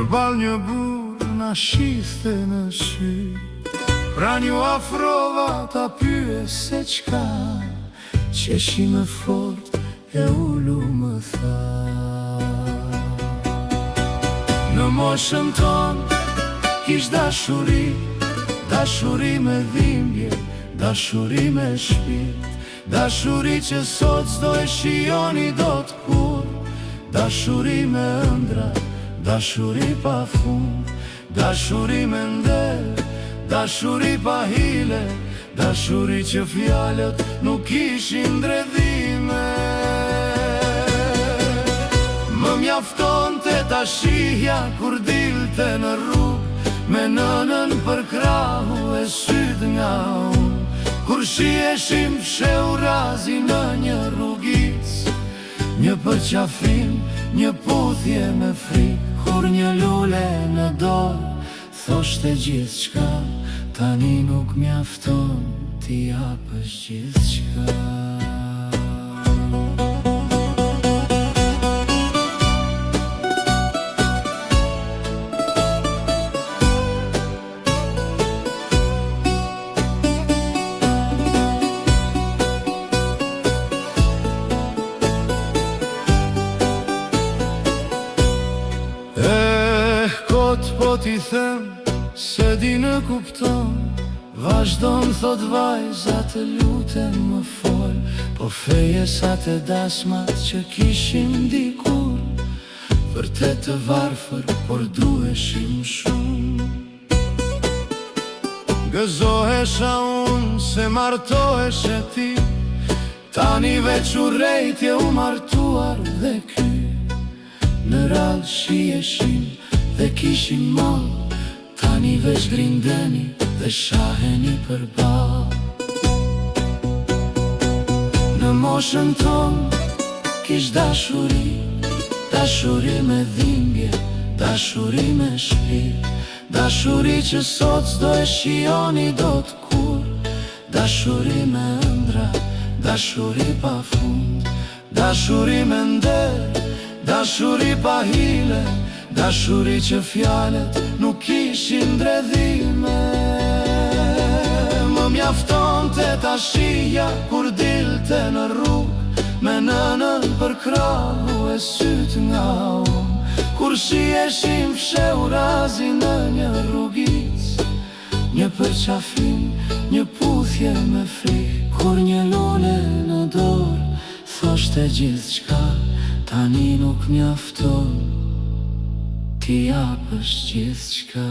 Përbal një burë na shithe në sy, pra një afrova ta pyes se qka, qeshime fort e ullu më tha. Në moshën tonë kish dashuri, dashuri me dhimbje, dashuri me shpirt, dashuri që sot s'do e shijoni dot kur, dashuri me ëndra, dashuri pa fund, dashuri me nder, dashuri pa hile, dashuri që fjalët nuk ishin dredhime. Më mjafton të ta shihja kur dilte në rrugë, me nënën për krahu e syt nga unë, kur shieshim fsheu razi në një rrugic, një përqafim, një puthje me frik, kur një lule në dorë thoshte gjithçka, tani nuk mjafton t'i japësh gjithçka. Po t'i them se di në kupton, vazhdon thot vajza të lutem më fol, po feje sa të dasmat që kishim dikur, vërtet të varfër, por duheshim shumë. Gëzohesha unë se martoheshe ti, tani veç u rejtje u martuar dhe ky, në rallë shieshim dhe kishim mal, tani veç grindeni dhe shaheni për bal. Në moshën tonë kish dashuri, dashuri me dhimbje, dashuri me shpirt, dashuri që sot s'do e shijoni dot kur, dashuri me ëndra, dashuri pa fund, dashuri me nder, dashuri pa hile, dashuri që fjalët nuk ishin dredhime. Më mjafton të ta shihja kur dilte në rrugë, me nënën për krahu e syt nga unë, kur shieshim fsheu razi në një rrugic, një përqafim, një puthje me frik, kur një lule në dorë thoshte gjithçka, tani nuk mjafton t'i japësh gjithçka.